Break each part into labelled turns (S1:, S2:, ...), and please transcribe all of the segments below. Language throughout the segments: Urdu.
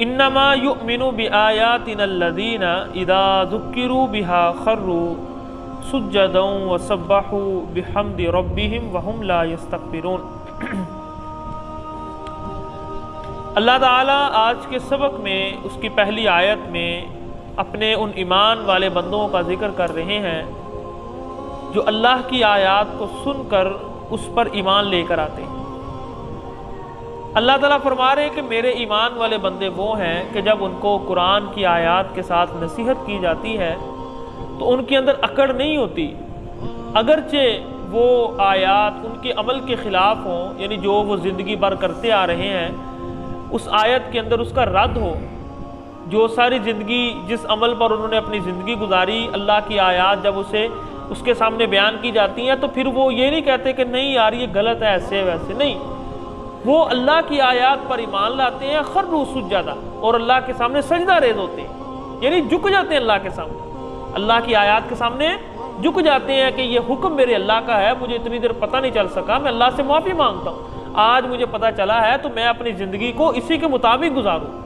S1: انما یؤمن بآیاتنا الذین اذا ذکروا بها خروا سجدا وسبحوا بحمد ربهم وهم لا یستکبرون۔ اللہ تعالیٰ آج کے سبق میں اس کی پہلی آیت میں اپنے ان ایمان والے بندوں کا ذکر کر رہے ہیں جو اللہ کی آیات کو سن کر اس پر ایمان لے کر آتے ہیں۔ اللہ تعالیٰ فرما رہے ہیں کہ میرے ایمان والے بندے وہ ہیں کہ جب ان کو قرآن کی آیات کے ساتھ نصیحت کی جاتی ہے تو ان کے اندر اکڑ نہیں ہوتی، اگرچہ وہ آیات ان کے عمل کے خلاف ہوں، یعنی جو وہ زندگی بھر کرتے آ رہے ہیں اس آیت کے اندر اس کا رد ہو۔ جو ساری زندگی جس عمل پر انہوں نے اپنی زندگی گزاری، اللہ کی آیات جب اس کے سامنے بیان کی جاتی ہیں تو پھر وہ یہ نہیں کہتے کہ نہیں یار یہ غلط ہے، ایسے ویسے نہیں، وہ اللہ کی آیات پر ایمان لاتے ہیں، خروا سجدا، اور اللہ کے سامنے سجدہ ریز ہوتے ہیں، یعنی جھک جاتے ہیں اللہ کے سامنے، اللہ کی آیات کے سامنے جھک جاتے ہیں کہ یہ حکم میرے اللہ کا ہے، مجھے اتنی دیر پتہ نہیں چل سکا، میں اللہ سے معافی مانگتا ہوں، آج مجھے پتہ چلا ہے تو میں اپنی زندگی کو اسی کے مطابق گزاروں۔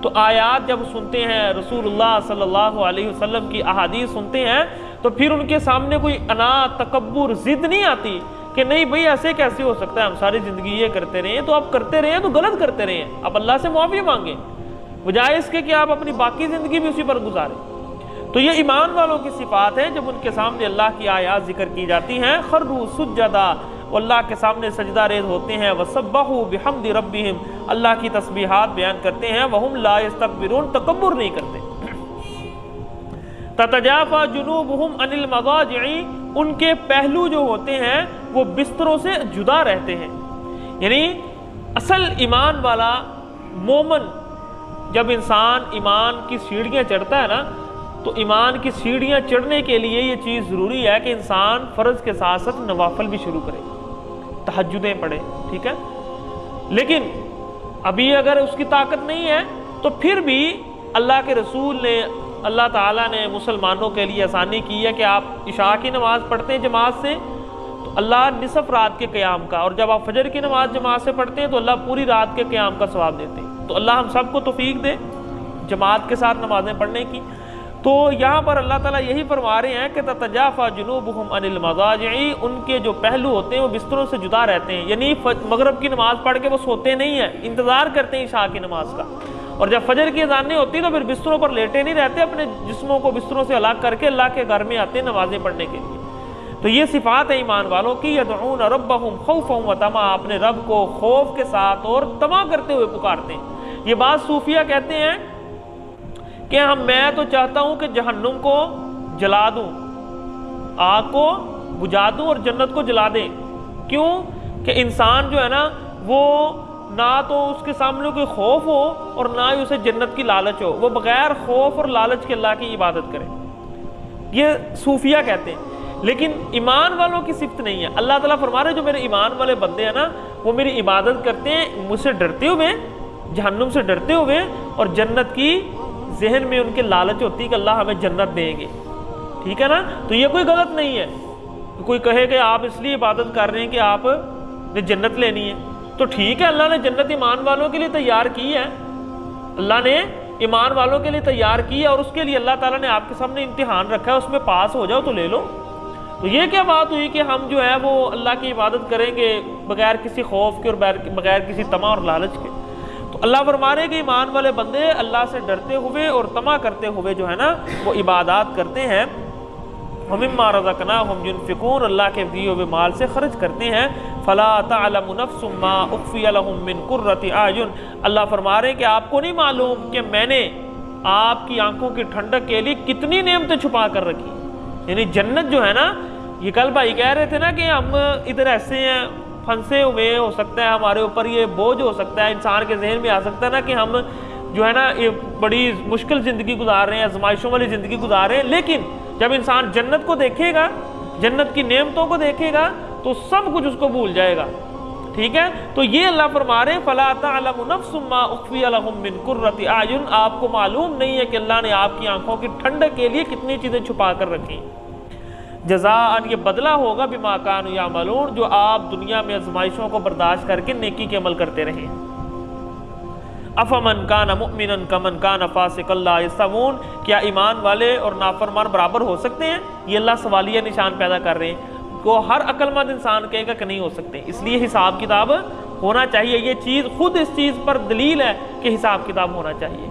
S1: تو آیات جب سنتے ہیں، رسول اللہ صلی اللہ علیہ وسلم کی احادیث سنتے ہیں تو پھر ان کے سامنے کوئی انا، تکبر، ضد نہیں آتی کہ نہیں بھئی ایسے کیسے ہو سکتا ہے، ہم ساری زندگی یہ کرتے رہے ہیں، تو آپ کرتے رہے ہیں تو غلط کرتے رہے ہیں، آپ اللہ سے معافی مانگیں بجائے اس کے کہ آپ اپنی باقی زندگی بھی اسی پر گزاریں۔ تو یہ ایمان والوں کی صفات ہے، جب ان کے سامنے اللہ کی آیات ذکر کی جاتی ہیں خروا سجدا، وہ اللہ کے سامنے سجدہ ریز ہوتے ہیں، وسبحوا بحمد ربہم، اللہ کی تسبیحات بیان کرتے ہیں، وہم لا یستکبرون، تکبر نہیں کرتے۔ تتجافی جنوبہم عن المضاجع، ان کے پہلو جو ہوتے ہیں وہ بستروں سے جدا رہتے ہیں، یعنی اصل ایمان والا مومن، جب انسان ایمان کی سیڑھیاں چڑھتا ہے نا تو ایمان کی سیڑھیاں چڑھنے کے لیے یہ چیز ضروری ہے کہ انسان فرض کے ساتھ ساتھ نوافل بھی شروع کرے، تہجدیں پڑھے، ٹھیک ہے، لیکن ابھی اگر اس کی طاقت نہیں ہے تو پھر بھی اللہ کے رسول نے، اللہ تعالیٰ نے مسلمانوں کے لیے آسانی کی ہے کہ آپ عشاء کی نماز پڑھتے ہیں جماعت سے تو اللہ نصف رات کے قیام کا، اور جب آپ فجر کی نماز جماعت سے پڑھتے ہیں تو اللہ پوری رات کے قیام کا ثواب دیتے ہیں۔ تو اللہ ہم سب کو توفیق دے جماعت کے ساتھ نمازیں پڑھنے کی۔ تو یہاں پر اللہ تعالیٰ یہی فرما رہے ہیں کہ تتجافی جنوبہم عن المضاجع، ان کے جو پہلو ہوتے ہیں وہ بستروں سے جدا رہتے ہیں، یعنی مغرب کی نماز پڑھ کے وہ سوتے نہیں ہیں، انتظار کرتے ہیں عشاء کی نماز کا، اور جب فجر کی اذان نہیں ہوتی تو پھر بستروں پر لیٹے نہیں رہتے، اپنے جسموں کو بستروں سے الگ کر کے اللہ کے گھر میں آتے ہیں نمازیں پڑھنے کے لیے۔ تو یہ صفات ہے ایمان والوں کی، یدعون ربہم خوفا وطمعا، اپنے رب کو خوف کے ساتھ اور طمع کرتے ہوئے پکارتے ہیں۔ یہ بات صوفیہ کہتے ہیں کہ میں تو چاہتا ہوں کہ جہنم کو جلا دوں، آگ کو بجھا دوں اور جنت کو جلا دیں۔ کیوں؟ کہ انسان جو ہے نا وہ نہ تو اس کے سامنے کوئی خوف ہو اور نہ ہی اسے جنت کی لالچ ہو، وہ بغیر خوف اور لالچ کے اللہ کی عبادت کرے، یہ صوفیہ کہتے ہیں۔ لیکن ایمان والوں کی صفت نہیں ہے۔ اللہ تعالیٰ فرما رہے ہیں جو میرے ایمان والے بندے ہیں نا وہ میری عبادت کرتے ہیں مجھ سے ڈرتے ہوئے، جہنم سے ڈرتے ہوئے، اور جنت کی ذہن میں ان کے لالچ ہوتی ہے کہ اللہ ہمیں جنت دیں گے، ٹھیک ہے نا۔ تو یہ کوئی غلط نہیں ہے، کوئی کہے کہ آپ اس لیے عبادت کر رہے ہیں کہ آپ نے جنت لینی ہے تو ٹھیک ہے، اللہ نے جنت ایمان والوں کے لیے تیار کی ہے، اللہ نے ایمان والوں کے لیے تیار کی ہے، اور اس کے لیے اللہ تعالیٰ نے آپ کے سامنے امتحان رکھا ہے، اس میں پاس ہو جاؤ تو لے لو۔ تو یہ کیا بات ہوئی کہ ہم جو ہے وہ اللہ کی عبادت کریں گے بغیر کسی خوف کے اور بغیر کسی طمع اور لالچ کے؟ تو اللہ فرما رہے کہ ایمان والے بندے اللہ سے ڈرتے ہوئے اور طمع کرتے ہوئے جو ہے نا وہ عبادات کرتے ہیں، وَمِمَّا رَزَقْنَاهُمْ يُنْفِقُونَ، اللہ کے دیے ہوئے مال سے خرچ کرتے ہیں۔ فَلَا تَعْلَمُ نَفْسٌ مَّا أُخْفِيَ لَهُم مِّن قُرَّةِ أَعْيُنٍ، اللہ فرما رہے ہیں کہ آپ کو نہیں معلوم کہ میں نے آپ کی آنکھوں کی ٹھنڈک کے لیے کتنی نعمتیں چھپا کر رکھی، یعنی جنت جو ہے نا، یہ کل بھائی کہہ رہے تھے نا کہ ہم ادھر ایسے ہیں پھنسے ہوئے، ہو سکتا ہے ہمارے اوپر یہ بوجھ ہو سکتا ہے، انسان کے ذہن میں آ سکتا ہے نا کہ ہم جو ہے نا یہ بڑی مشکل زندگی گزار رہے ہیں، آزمائشوں والی زندگی گزار رہے ہیں، لیکن جب انسان جنت کو دیکھے گا، جنت کی نعمتوں کو دیکھے گا تو سب کچھ اس کو بھول جائے گا، ٹھیک ہے۔ تو یہ اللہ فرما رہے ہیں فَلَا تَعْلَمُ نَفْسٌ مَّا أُخْفِيَ لَهُم مِّن قُرَّةِ أَعْيُنٍ، آپ کو معلوم نہیں ہے کہ اللہ نے آپ کی آنکھوں کی ٹھنڈک کے لیے کتنی چیزیں چھپا کر رکھی۔ جزاءً، یہ بدلہ ہوگا بما كانوا يعملون، جو آپ دنیا میں آزمائشوں کو برداشت کر کے نیکی کے عمل کرتے رہے۔ افمن کان مؤمنا کمن کان فاسقا لا یستوون، کیا ایمان والے اور نافرمان برابر ہو سکتے ہیں؟ یہ اللہ سوالیہ نشان پیدا کر رہے ہیں کو ہر عقل مند انسان کہے گا کہ نہیں ہو سکتے، اس لیے حساب کتاب ہونا چاہیے۔ یہ چیز خود اس چیز پر دلیل ہے کہ حساب کتاب ہونا چاہیے۔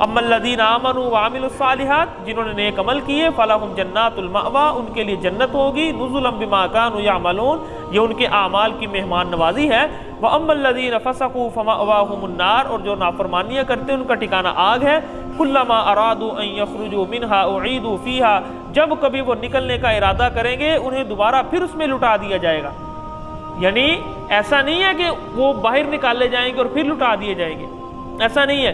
S1: اما الذین آمنوا وعملوا الصالحات، جنہوں نے نیک عمل کیے، فلہم جنات المأوی، ان کے لیے جنت ہوگی، نزلا بما كانوا يعملون، یہ ان کے اعمال کی مہمان نوازی ہے۔ واما الذین فسقوا فمأواہم النار، اور جو نافرمانیاں کرتے ہیں ان کا ٹھکانہ آگ ہے۔ کلما ارادوا ان یخرجوا منها اعیدوا فیها، جب کبھی وہ نکلنے کا ارادہ کریں گے انہیں دوبارہ پھر اس میں لٹا دیا جائے گا۔ یعنی ایسا نہیں ہے کہ وہ باہر نکالے جائیں گے اور پھر لٹا دیے جائیں گے، ایسا نہیں ہے۔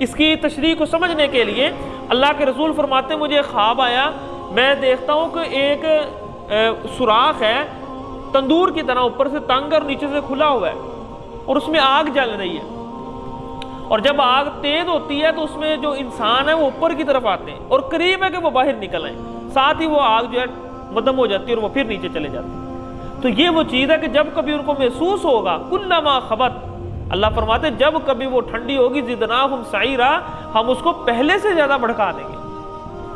S1: اس کی تشریح کو سمجھنے کے لیے اللہ کے رسول فرماتے ہیں مجھے خواب آیا، میں دیکھتا ہوں کہ ایک سوراخ ہے تندور کی طرح، اوپر سے تنگ اور نیچے سے کھلا ہوا ہے، اور اس میں آگ جل رہی ہے، اور جب آگ تیز ہوتی ہے تو اس میں جو انسان ہے وہ اوپر کی طرف آتے ہیں اور قریب ہے کہ وہ باہر نکل آئیں، ساتھ ہی وہ آگ جو ہے مدھم ہو جاتی ہے اور وہ پھر نیچے چلے جاتے ہیں۔ تو یہ وہ چیز ہے کہ جب کبھی ان کو محسوس ہوگا، کلما خبت، اللہ فرماتے ہیں جب کبھی وہ ٹھنڈی ہوگی، زدناہم سعیرا، ہم اس کو پہلے سے زیادہ بھڑکا دیں گے۔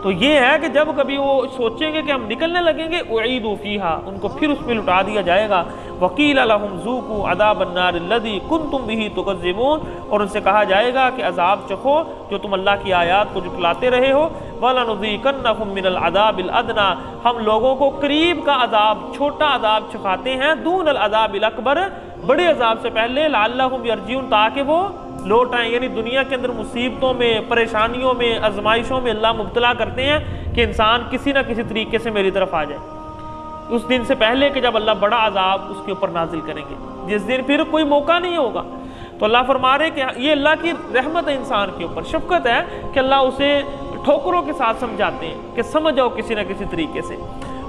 S1: تو یہ ہے کہ جب کبھی وہ سوچیں گے کہ ہم نکلنے لگیں گے، اعیدوا فیہا، ان کو پھر اس میں لٹا دیا جائے گا۔ وقیل لہم ذوقوا عذاب النار الذی کنتم بہ تکذبون، اور ان سے کہا جائے گا کہ عذاب چکھو جو تم اللہ کی آیات کو جھٹلاتے رہے ہو۔ وَلَنُذِيقَنَّهُم مِّنَ الْعَذَابِ الْأَدْنَىٰ، ہم لوگوں کو قریب کا عذاب، چھوٹا عذاب چکھاتے ہیں، دون العذاب الاکبر، بڑے عذاب سے پہلے، لعلہم یرجعون، تاکہ وہ لوٹ آئیں۔ یعنی دنیا کے اندر مصیبتوں میں، پریشانیوں میں، آزمائشوں میں اللہ مبتلا کرتے ہیں کہ انسان کسی نہ کسی طریقے سے میری طرف آ جائے، اس دن سے پہلے کہ جب اللہ بڑا عذاب اس کے اوپر نازل کریں گے، جس دن پھر کوئی موقع نہیں ہوگا۔ تو اللہ فرما رہے کہ یہ اللہ کی رحمت ہے انسان کے اوپر، شفقت ہے کہ اللہ اسے ٹھوکروں کے ساتھ سمجھاتے ہیں کہ سمجھ جاؤ کسی نہ کسی طریقے سے۔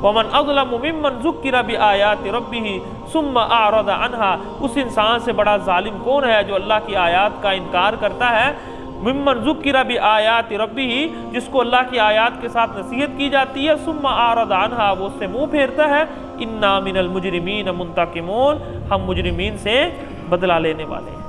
S1: وَمَنْ أَظْلَمُ مِمَّنْ ذُكِّرَ بِآيَاتِ رَبِّهِ ثُمَّ أَعْرَضَ عَنْهَا، اس انسان سے بڑا ظالم کون ہے جو اللہ کی آیات کا انکار کرتا ہے۔ ممن ذکر بآیات ربہ، جس کو اللہ کی آیات کے ساتھ نصیحت کی جاتی ہے، ثم اعرض عنہا، وہ اس سے منہ پھیرتا ہے۔ انا من المجرمین منتقمون، ہم مجرمین سے بدلہ لینے والے ہیں۔